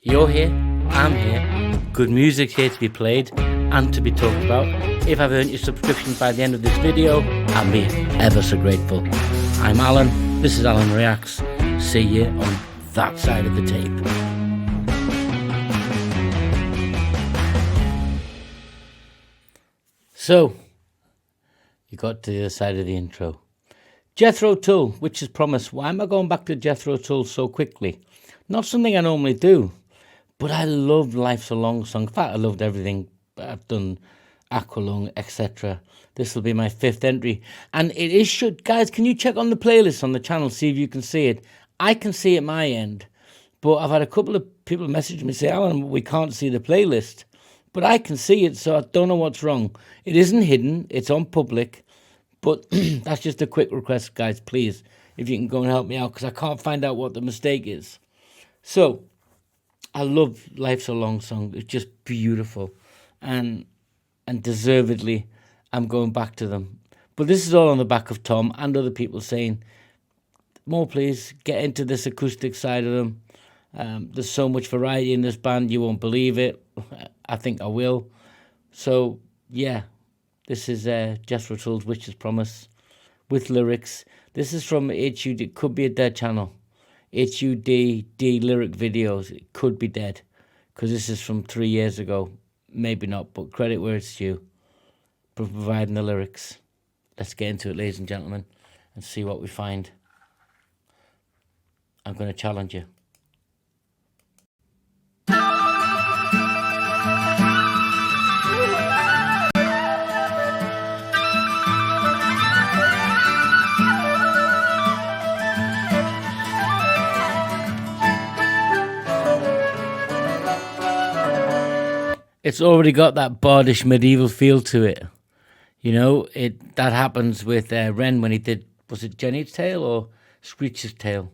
You're here, I'm here, good music's here to be played and to be talked about. If I've earned your subscription by the end of this video, I'll be ever so grateful. I'm Alan, this is Alan Reacts. See you on that side of the tape. So, you got to the other side of the intro. Jethro Tull, which is promised. Why am I going back to Jethro Tull so quickly? Not something I normally do, but I love Life's a Long Song. In fact, I loved everything. I've done Aqualung, etc. This will be my 5th entry. And it is guys, can you check on the playlist on the channel, see if you can see it? I can see it my end, but I've had a couple of people message me say, Alan, we can't see the playlist. But I can see it, so I don't know what's wrong. It isn't hidden, it's on public. But that's just a quick request, guys, please, if you can go and help me out, because I can't find out what the mistake is. So, I love Life's a Long Song. It's just beautiful. And deservedly, I'm going back to them. But this is all on the back of Tom and other people saying, more please, get into this acoustic side of them. There's so much variety in this band, you won't believe it. I think I will. So, yeah, this is Jethro Tull's Witch's Promise with lyrics. This is from HUD, it could be a dead channel. HUD lyric videos, it could be dead, because this is from 3 years ago. Maybe not, but credit where it's due for providing the lyrics. Let's get into it, ladies and gentlemen, and see what we find. I'm going to challenge you. It's already got that bardish medieval feel to it. You know, that happens with Wren when he did, was it Jenny's Tale or Screech's Tale?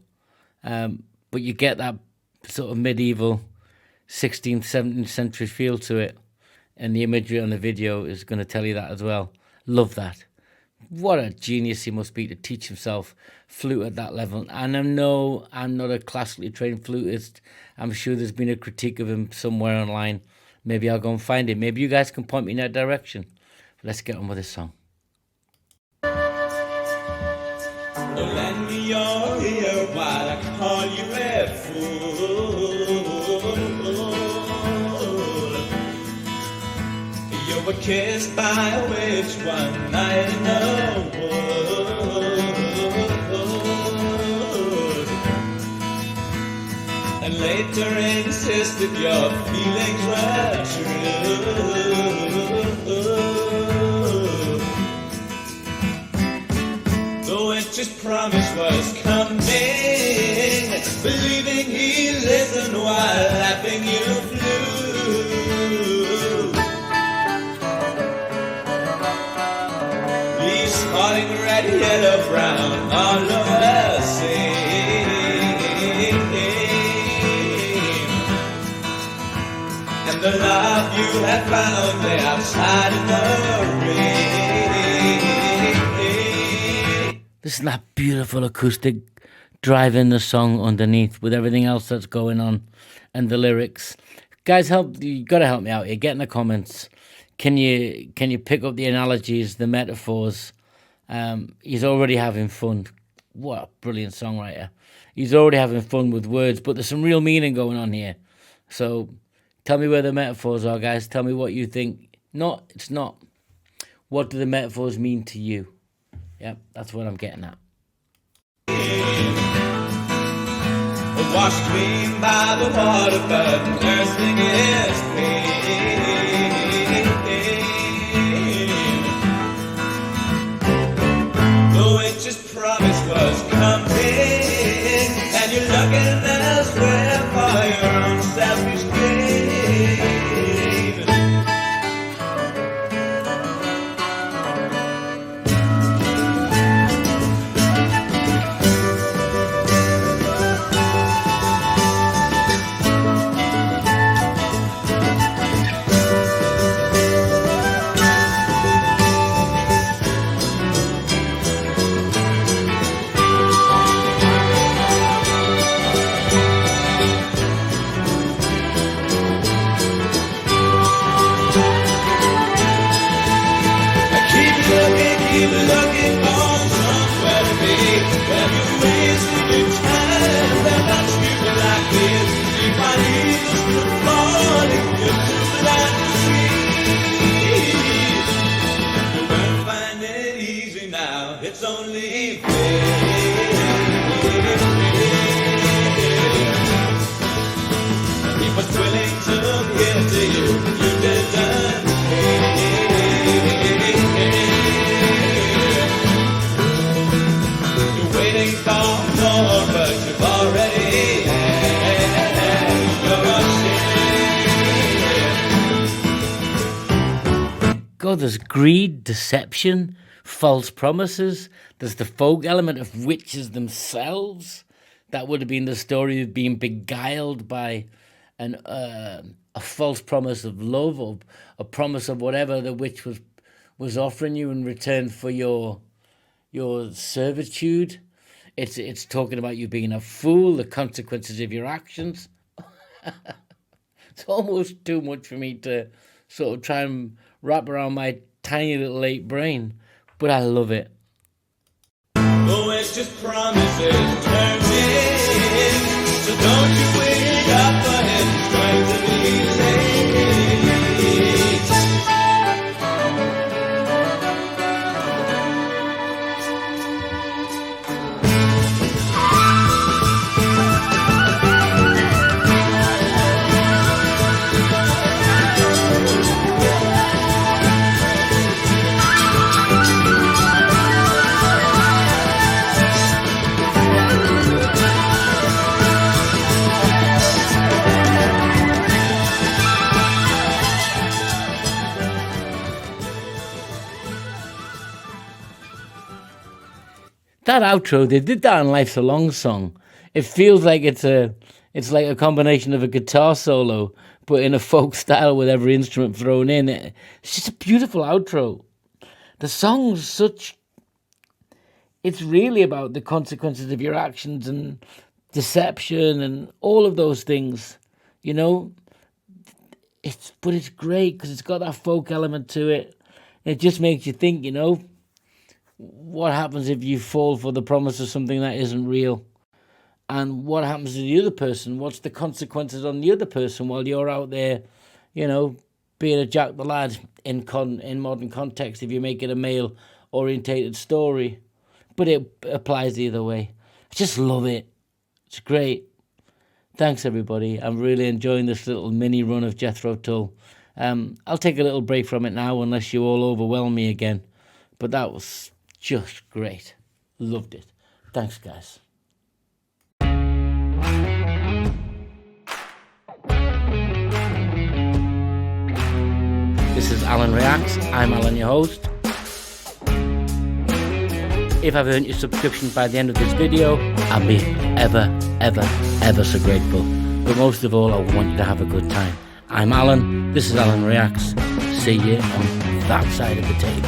But you get that sort of medieval 16th, 17th century feel to it. And the imagery on the video is going to tell you that as well. Love that. What a genius he must be to teach himself flute at that level. And I know I'm not a classically trained flutist. I'm sure there's been a critique of him somewhere online. Maybe I'll go and find it. Maybe you guys can point me in that direction. But let's get on with this song. Lend me your ear while I call you a fool. You were kissed by a witch one night in the wood, and later insisted your feelings were true. The witch's promise was coming, believing he listened while laughing you flew. He's spotting red, yellow, brown all over the sea. And the love you have found lay outside in the rain. Listen to that beautiful acoustic driving the song underneath with everything else that's going on and the lyrics. Guys, you got to help me out here. Get in the comments. Can you pick up the analogies, the metaphors? He's already having fun. What a brilliant songwriter. He's already having fun with words, but there's some real meaning going on here. So tell me where the metaphors are, guys. Tell me what you think. No, it's not. What do the metaphors mean to you? Yep, that's what I'm getting at. Washed clean by the water, but nursing his pain. The witch's promise was coming, and you're looking elsewhere for your own selfish gain. God, there's greed, deception, false promises. There's the folk element of witches themselves. That would have been the story of being beguiled by a false promise of love, or a promise of whatever the witch was offering you in return for your servitude. It's talking about you being a fool, the consequences of your actions. It's almost too much for me to sort of try and wrap around my tiny little 8 brain, but I love it. Oh, it's just promises turning, so don't you wake up ahead and try to be late. That outro, they did that in Life's a Long Song. It feels like it's like a combination of a guitar solo, but in a folk style with every instrument thrown in. It's just a beautiful outro. The song's it's really about the consequences of your actions and deception and all of those things, you know. But it's great because it's got that folk element to it. It just makes you think, you know, what happens if you fall for the promise of something that isn't real? And what happens to the other person? What's the consequences on the other person while you're out there, you know, being a Jack the Lad in modern context if you make it a male-orientated story? But it applies the other way. I just love it. It's great. Thanks, everybody. I'm really enjoying this little mini run of Jethro Tull. I'll take a little break from it now unless you all overwhelm me again. But that was just great. Loved it. Thanks, guys. This is Alan Reacts. I'm Alan, your host. If I've earned your subscription by the end of this video, I'll be ever, ever, ever so grateful. But most of all, I want you to have a good time. I'm Alan. This is Alan Reacts. See you on that side of the table.